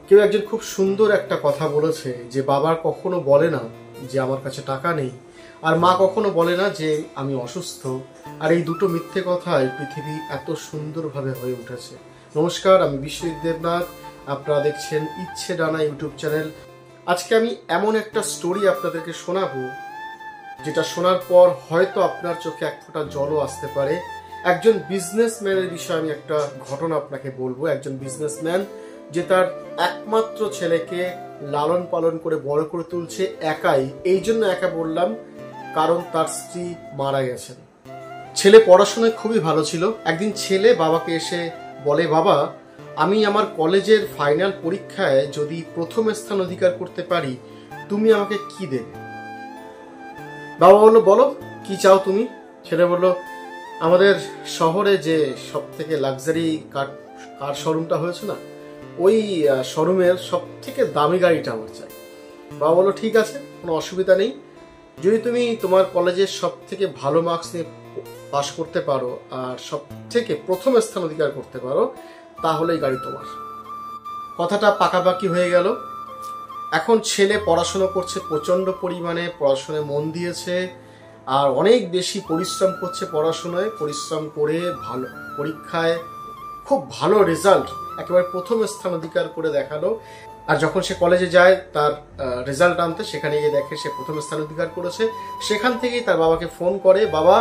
কেউ একজন খুব সুন্দর একটা কথা বলেছে যে বাবা কখনো বলে না যে আমার কাছে টাকা নেই, আর মা কখনো বলে না যে আমি অসুস্থ। আর এই দুটো মিথ্যে কথায় পৃথিবী এত সুন্দরভাবে হয়ে উঠেছে। নমস্কার, আমি বিশ্বজিৎ দেবনাথ, আপনারা দেখছেন ইচ্ছে ডানা ইউটিউব চ্যানেল। আজকে আমি এমন একটা স্টোরি আপনাদেরকে শোনাবো যেটা শোনার পর হয়তো আপনার চোখে এক ফোঁটা জলও আসতে পারে। একজন বিজনেসম্যানের বিষয়ে আমি একটা ঘটনা আপনাকে বলবো। একজন বিজনেসম্যান যে তার একমাত্র ছেলেকে লালন পালন করে বড় করে তুলছে একাই। এই জন্য একা বললাম কারণ তার স্ত্রী মারা গেছেন। ছেলে পড়াশোনায় খুবই ভালো ছিল। একদিন ছেলে বাবাকে এসে বলে, বাবা আমি আমার কলেজের ফাইনাল পরীক্ষায় যদি প্রথম স্থান অধিকার করতে পারি তুমি আমাকে কি দেবে? বাবা বললো, বলো কি চাও তুমি? ছেলে বলল, আমাদের শহরে যে সব থেকে লাক্সারি কার শোরুমটা হয়েছে না, ওই শোরুমের সব থেকে দামি গাড়িটা আমার চাই। বাবা বললো, ঠিক আছে, কোনো অসুবিধা নেই। যদি তুমি তোমার কলেজের সব থেকে ভালো মার্কস নিয়ে পাশ করতে পারো আর সব থেকে প্রথম স্থান অধিকার করতে পারো তাহলে এই গাড়ি তোমার। কথাটা পাকাপাকি হয়ে গেল। এখন ছেলে পড়াশোনা করছে, প্রচন্ড পরিমাণে পড়াশোনায় মন দিয়েছে আর অনেক বেশি পরিশ্রম করছে। পড়াশোনায় পরিশ্রম করে ভালো পরীক্ষায় খুব ভালো রেজাল্ট, একেবারে প্রথম স্থান অধিকার করে দেখালো। আর যখন সে কলেজে যায় তার রেজাল্ট আনতে, সেখানে গিয়ে দেখে সে প্রথম স্থান অধিকার করেছে। সেখান থেকেই তার বাবাকে ফোন করে, বাবা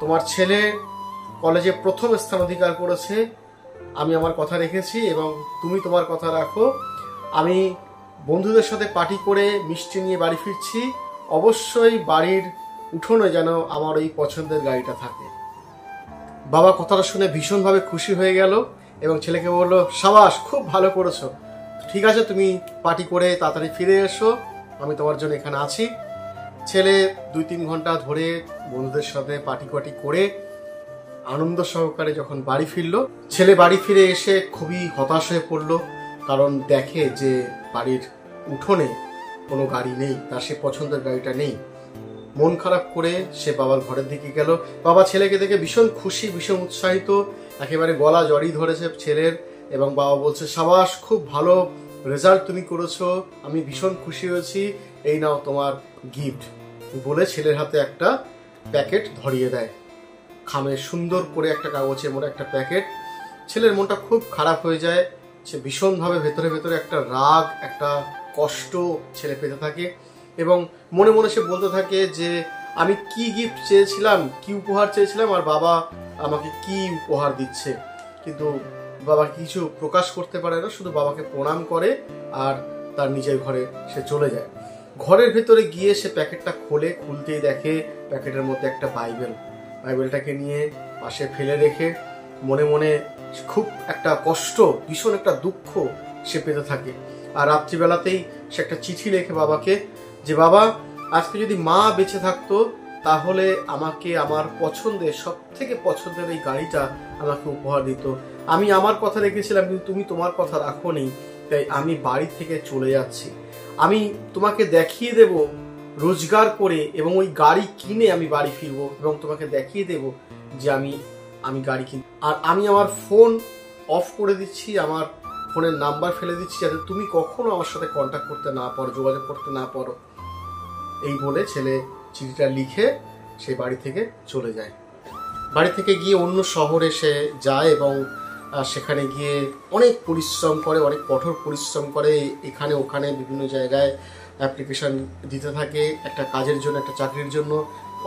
তোমার ছেলে কলেজে প্রথম স্থান অধিকার করেছে, আমি আমার কথা রেখেছি এবং তুমি তোমার কথা রাখো। আমি বন্ধুদের সাথে পার্টি করে মিষ্টি নিয়ে বাড়ি ফিরছি, অবশ্যই বাড়ির উঠোনে যেন আমার ওই পছন্দের গাড়িটা থাকে। বাবা কথাটা শুনে ভীষণভাবে খুশি হয়ে গেল এবং ছেলেকে বলল, সাবাস, খুব ভালো করেছো, ঠিক আছে তুমি পার্টি করে তাড়াতাড়ি ফিরে এসো, আমি তোমার জন্য এখানে আছি। ছেলে 2-3 ঘন্টা ধরে বন্ধুদের সাথে পার্টি করে আনন্দ সহকারে যখন বাড়ি ফিরল, ছেলে বাড়ি ফিরে এসে খুবই হতাশ হয়ে পড়লো। কারণ দেখে যে বাড়ির উঠোনে কোনো গাড়ি নেই, তার সে পছন্দের গাড়িটা নেই। মন খারাপ করে সে বাবার ঘরের দিকে গেল। বাবা ছেলেকে দেখে ভীষণ খুশি, ভীষণ উৎসাহিত, একেবারে গলা জড়িয়ে ধরেছে ছেলের এবং বাবা বলছে, সাবাস, খুব ভালো রেজাল্ট তুমি করেছো, আমি ভীষণ খুশি হয়েছি, এই নাও তোমার গিফট বলে ছেলের হাতে একটা প্যাকেট ধরিয়ে দেয়। খামে সুন্দর করে একটা কাগজে মোড়া একটা প্যাকেট। ছেলের মনটা খুব খারাপ হয়ে যায়। সে ভীষণভাবে ভেতরে ভেতরে একটা রাগ, একটা কষ্ট ছেলে পেতে থাকে এবং মনে মনে সে বলতে থাকে যে আমি কি গিফট চেয়েছিলাম, কি উপহার চেয়েছিলাম, আর বাবা আমাকে কি উপহার দিচ্ছে। কিন্তু বাবা কিছু প্রকাশ করতে পারে না, শুধু বাবাকে প্রণাম করে আর তার নিজের ঘরে সে চলে যায়। ঘরের ভেতরে গিয়ে সে প্যাকেটটা খোলে, খুলতেই দেখে প্যাকেটের মধ্যে একটা বাইবেলটাকে নিয়ে পাশে ফেলে রেখে মনে মনে খুব একটা কষ্ট, ভীষণ একটা দুঃখ সে পেতে থাকে। আর রাত্রিবেলাতেই সে একটা চিঠি লেখে বাবাকে যে, বাবা আজকে যদি মা বেঁচে থাকতো তাহলে আমাকে আমার পছন্দের, সব থেকে পছন্দের এই গাড়িটা আমাকে উপহার দিত। আমি আমার কথা রেখেছিলাম কিন্তু তুমি তোমার কথা রাখোনি, তাই আমি বাড়ি থেকে চলে যাচ্ছি। আমি তোমাকে দেখিয়ে দেব রোজগার করে এবং ওই গাড়ি কিনে আমি বাড়ি ফিরবো এবং তোমাকে দেখিয়ে দেব যে আমি গাড়ি কিনি। আর আমি আমার ফোন অফ করে দিচ্ছি, আমার ফোনের নাম্বার ফেলে দিচ্ছি যাতে তুমি কখনো আমার সাথে কন্ট্যাক্ট করতে না পারো, যোগাযোগ করতে না পারো। এই বলে ছেলে চিঠিটা লিখে সে বাড়ি থেকে চলে যায়। বাড়ি থেকে গিয়ে অন্য শহরে সে যায় এবং সেখানে গিয়ে অনেক পরিশ্রম করে, অনেক কঠোর পরিশ্রম করে, এখানে ওখানে বিভিন্ন জায়গায় অ্যাপ্লিকেশন দিতে থাকে একটা কাজের জন্য, একটা চাকরির জন্য।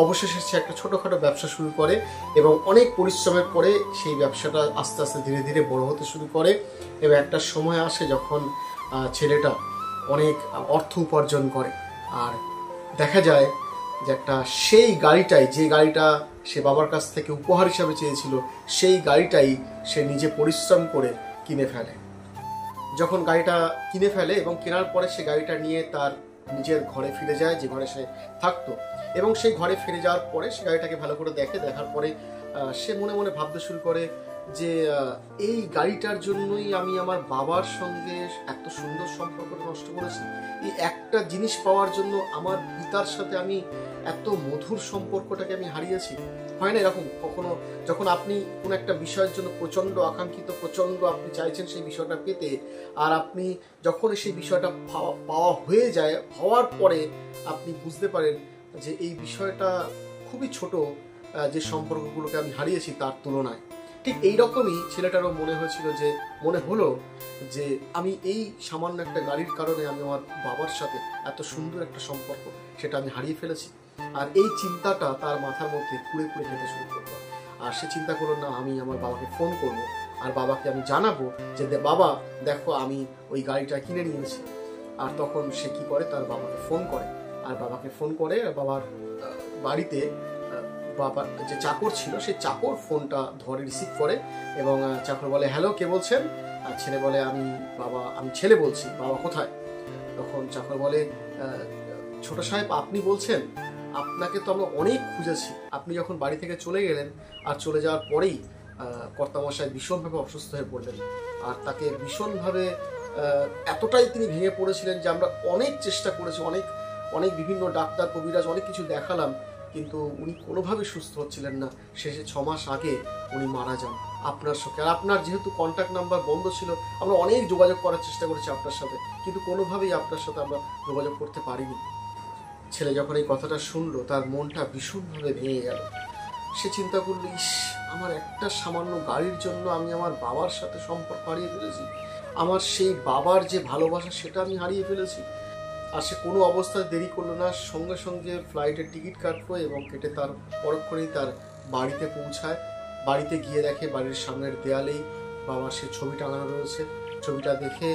অবশেষে সে একটা ছোটোখাটো ব্যবসা শুরু করে এবং অনেক পরিশ্রমের পরে সেই ব্যবসাটা আস্তে আস্তে ধীরে ধীরে বড় হতে শুরু করে এবং একটা সময় আসে যখন ছেলেটা অনেক অর্থ উপার্জন করে আর দেখা যায় যে একটা সেই গাড়িটাই, যে গাড়িটা সে বাবার কাছ থেকে উপহার হিসাবে চেয়েছিল, সেই গাড়িটাই সে নিজে পরিশ্রম করে কিনে ফেলে। যখন গাড়িটা কিনে ফেলে এবং কেনার পরে সে গাড়িটা নিয়ে তার নিজের ঘরে ফিরে যায়, যে ঘরে সে থাকতো, এবং সেই ঘরে ফিরে যাওয়ার পরে সে গাড়িটাকে ভালো করে দেখে। দেখার পরে সে মনে মনে ভাবতে শুরু করে যে এই গাড়িটার জন্যই আমি আমার বাবার সঙ্গে এত সুন্দর সম্পর্কটা নষ্ট করেছি, এই একটা জিনিস পাওয়ার জন্য আমার পিতার সাথে আমি এত মধুর সম্পর্কটাকে আমি হারিয়েছি। হয় না এরকম কখনো, যখন আপনি কোনো একটা বিষয়ের জন্য প্রচণ্ড আকাঙ্ক্ষিত, প্রচণ্ড আপনি চাইছেন সেই বিষয়টা পেতে, আর আপনি যখন সেই বিষয়টা পাওয়া হয়ে যায়, হওয়ার পরে আপনি বুঝতে পারেন যে এই বিষয়টা খুবই ছোট, যে সম্পর্কগুলোকে আমি হারিয়েছি তার তুলনায়। ঠিক এইরকমই ছেলেটারও মনে হয়েছিল, যে মনে হলো যে আমি এই সামান্য একটা গাড়ির কারণে আমি আমার বাবার সাথে এত সুন্দর একটা সম্পর্ক সেটা আমি হারিয়ে ফেলেছি। আর এই চিন্তাটা তার মাথার মধ্যে কুড়ে কুড়ে খেতে শুরু করলো। আর সে চিন্তা করলো, না আমি আমার বাবাকে ফোন করব, আর বাবাকে আমি জানাবো যে বাবা দেখো আমি ওই গাড়িটা কিনে নিয়েছি। আর তখন সে কি করে, তার বাবাকে ফোন করে, আর বাবাকে ফোন করে, আর বাবার বাড়িতে বাবার যে চাকর ছিল সেই চাকর ফোনটা ধরে রিসিভ করে, এবং চাকর বলে, হ্যালো, কে বলছেন? আর ছেলে বলে, আমি ছেলে বলছি, বাবা কোথায়? তখন চাকর বলে, ছোট সাহেব আপনি বলছেন? আপনাকে তো আমরা অনেক খুঁজেছি, আপনি যখন বাড়ি থেকে চলে গেলেন, আর চলে যাওয়ার পরেই কর্তামশাই ভীষণভাবে অসুস্থ হয়ে পড়লেন, আর তাকে ভীষণভাবে এতটাই তিনি ভেঙে পড়েছিলেন যে আমরা অনেক চেষ্টা করেছি, অনেক বিভিন্ন ডাক্তার, কবিরাজ, অনেক কিছু দেখালাম, কিন্তু উনি কোনোভাবে সুস্থ হচ্ছিলেন না। শেষে 6 মাস আগে উনি মারা যান আপনার সঙ্গে। আর আপনার যেহেতু কন্ট্যাক্ট নাম্বার বন্ধ ছিল, আমরা অনেক যোগাযোগ করার চেষ্টা করেছি আপনার সাথে, কিন্তু কোনোভাবেই আপনার সাথে আমরা যোগাযোগ করতে পারিনি। ছেলে যখন এই কথাটা শুনলো, তার মনটা ভীষণভাবে ভেঙে গেল। সে চিন্তা করলো, ইস, আমার একটা সামান্য গাড়ির জন্য আমি আমার বাবার সাথে সম্পর্ক হারিয়ে ফেলেছি, আমার সেই বাবার যে ভালোবাসা সেটা আমি হারিয়ে ফেলেছি। আর সে কোনো অবস্থায় দেরি করলো না, সঙ্গে সঙ্গে ফ্লাইটের টিকিট কাটলো এবং কেটে তার পরক্ষণেই তার বাড়িতে পৌঁছায়। বাড়িতে গিয়ে দেখে বাড়ির সামনের দেয়ালেই বাবার সে ছবি টাঙানো রয়েছে। ছবিটা দেখে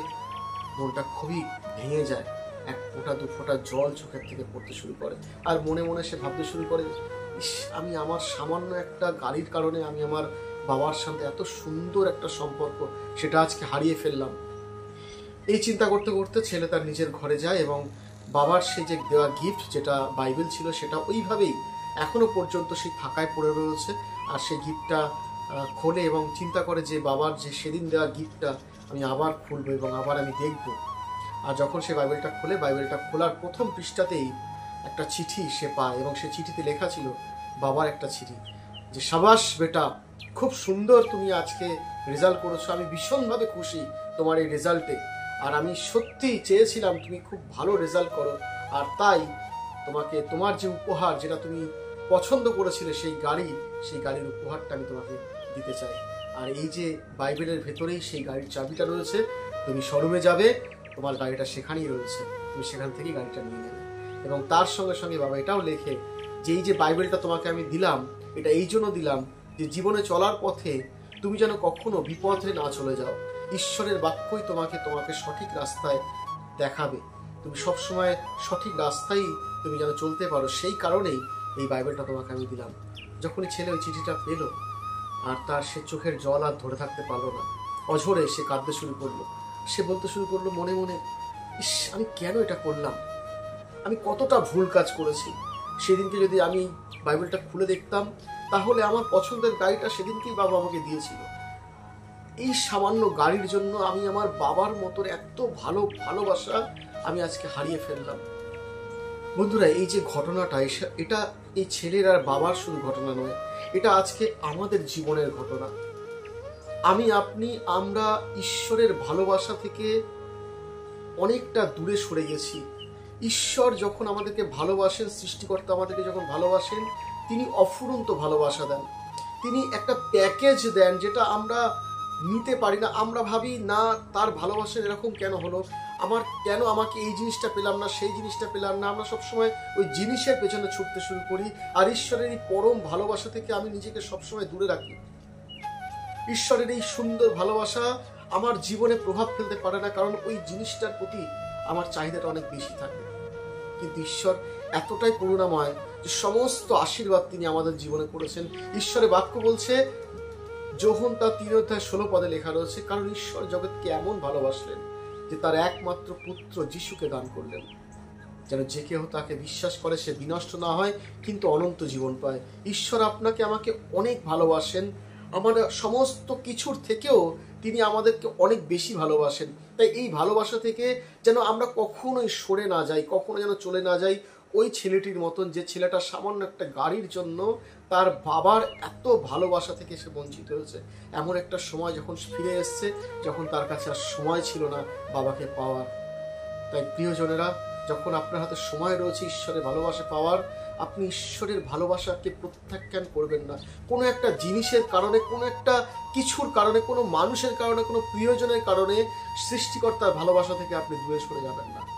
মনটা খুবই ভেঙে যায়, এক ফোঁটা দু ফোঁটা জল চোখের থেকে পড়তে শুরু করে। আর মনে মনে সে ভাবতে শুরু করে, ইস, আমি আমার সামান্য একটা গাড়ির কারণে আমি আমার বাবার সাথে এত সুন্দর একটা সম্পর্ক সেটা আজকে হারিয়ে ফেললাম। এই চিন্তা করতে করতে ছেলে তার নিজের ঘরে যায়, এবং বাবার সে যে দেওয়া গিফট, যেটা বাইবেল ছিল, সেটা ওইভাবেই এখনো পর্যন্ত সেই ফাঁকায় পড়ে রয়েছে। আর সেই গিফটটা খোলে এবং চিন্তা করে যে বাবার যে সেদিন দেওয়া গিফটটা আমি আবার খুলবো এবং আবার আমি দেখবো। আর যখন সে বাইবেলটা খোলে, বাইবেলটা খোলার প্রথম পৃষ্ঠাতেই একটা চিঠি সে পায়, এবং সে চিঠিতে লেখা ছিল, বাবার একটা চিঠি, যে সাবাস বেটা, খুব সুন্দর তুমি আজকে রেজাল্ট করেছো, আমি ভীষণভাবে খুশি তোমার এই রেজাল্টে, আর আমি সত্যি চেয়েছিলাম তুমি খুব ভালো রেজাল্ট করো, আর তাই তোমাকে তোমার যে উপহার, যেটা তুমি পছন্দ করেছিলে, সেই গাড়ির উপহারটা আমি তোমাকে দিতে চাই। আর এই যে বাইবেলের ভেতরেই সেই গাড়ির চাবিটা রয়েছে, তুমি শোরুমে যাবে, তোমার গাড়িটা সেখানেই রয়েছে, তুমি সেখান থেকেই গাড়িটা নিয়ে নেবে। এবং তার সঙ্গে সঙ্গে বাবা এটাও লেখে যে এই যে বাইবেলটা তোমাকে আমি দিলাম, এটা এই জন্য দিলাম যে জীবনে চলার পথে তুমি যেন কখনো বিপথে না চলে যাও। ঈশ্বরের বাক্যই তোমাকে সঠিক রাস্তায় দেখাবে, তুমি সবসময় সঠিক রাস্তায় তুমি যেন চলতে পারো, সেই কারণেই এই বাইবেলটা তোমাকে আমি দিলাম। যখনই ছেলে ওই চিঠিটা পেল, আর তার সে চোখের জল আর ধরে থাকতে পারলো না, অঝরে সে কাঁদতে শুরু করলো। সে বলতে শুরু করলো মনে মনে, ইস, আমি কেন এটা করলাম, আমি কতটা ভুল কাজ করেছি। সেদিনকে যদি আমি বাইবেলটা খুলে দেখতাম, তাহলে আমার পছন্দের গাড়িটা সেদিনকেই বাবা আমাকে দিয়েছিল। এই সামান্য গাড়ির জন্য আমি আমার বাবার মতো এত ভালোবাসা আমি আজকে হারিয়ে ফেললাম। বন্ধুরা, এই যে ঘটনাটা, এটা এই ছেলের আর বাবার শুধু ঘটনা নয়, এটা আজকে আমাদের জীবনের ঘটনা। আমরা ঈশ্বরের ভালোবাসা থেকে অনেকটা দূরে সরে গেছি। ঈশ্বর যখন আমাদেরকে ভালোবাসেন, সৃষ্টিকর্তা আমাদেরকে যখন ভালোবাসেন, তিনি অফুরন্ত ভালোবাসা দেন, তিনি একটা প্যাকেজ দেন যেটা আমরা নিতে পারি না। আমরা ভাবি, না, তার ভালোবাসা এরকম কেন হলো, কেন আমাকে এই জিনিসটা পেলাম না, সেই জিনিসটা পেলাম না। আমরা সবসময় ওই জিনিসের পেছনে ছুটতে শুরু করি, আর ঈশ্বরের এই পরম ভালোবাসা থেকে আমি নিজেকে সবসময় দূরে রাখি। ঈশ্বরের এই সুন্দর ভালোবাসা আমার জীবনে প্রভাব ফেলতে পারে না, কারণ ওই জিনিসটার প্রতি আমার চাহিদাটা অনেক বেশি থাকে। কিন্তু ঈশ্বর এতটাই করুণাময় যে সমস্ত আশীর্বাদ তিনি আমাদের জীবনে করেছেন। ঈশ্বরের বাক্য বলছে, যোহন তার 3:16 লেখা রয়েছে, কারণ ঈশ্বর জগৎকে এমন ভালোবাসলেন যে তার একমাত্র পুত্র যিশুকে দান করলেন, যেন যে কেউ তাকে বিশ্বাস করে সে বিনষ্ট না হয় কিন্তু অনন্ত জীবন পায়। ঈশ্বর আপনাকে আমাকে অনেক ভালোবাসেন, আমাদের সমস্ত কিছুর থেকেও তিনি আমাদেরকে অনেক বেশি ভালোবাসেন। তাই এই ভালোবাসা থেকে যেন আমরা কখনোই সরে না যাই, কখনো যেন চলে না যাই ওই ছেলেটির মতন, যে ছেলেটা সামান্য একটা গাড়ির জন্য তার বাবার এত ভালোবাসা থেকে সে বঞ্চিত হয়েছে। এমন একটা সময় যখন ফিরে এসছে, যখন তার কাছে আর সময় ছিল না বাবাকে পাওয়ার। তাই প্রিয়জনেরা, যখন আপনার হাতে সময় রয়েছে ঈশ্বরের ভালোবাসা পাওয়ার, আপনি ঈশ্বরের ভালোবাসাকে প্রত্যাখ্যান করবেন না। কোনো একটা জিনিসের কারণে, কোনো একটা কিছুর কারণে, কোনো মানুষের কারণে, কোনো প্রিয়জনের কারণে সৃষ্টিকর্তার ভালোবাসা থেকে আপনি দূরে সরে যাবেন না।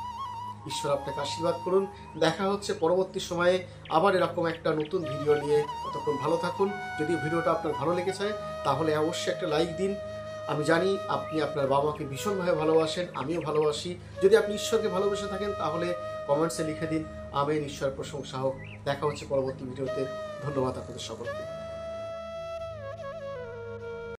ঈশ্বর আপনাকে আশীর্বাদ করুন। দেখা হচ্ছে পরবর্তী সময়ে আবার এরকম একটা নতুন ভিডিও নিয়ে। ততক্ষণ ভালো থাকুন। যদি ভিডিওটা আপনার ভালো লেগেছে তাহলে অবশ্যই একটা লাইক দিন। আমি জানি আপনি আপনার বাবাকে ভীষণভাবে ভালোবাসেন, আমিও ভালোবাসি। যদি আপনি ঈশ্বরকে ভালোবেসে থাকেন তাহলে কমেন্টসে লিখে দিন আমেন, ঈশ্বর প্রশংসা হোক। দেখা হচ্ছে পরবর্তী ভিডিওতে। ধন্যবাদ আপনাদের সকলকে।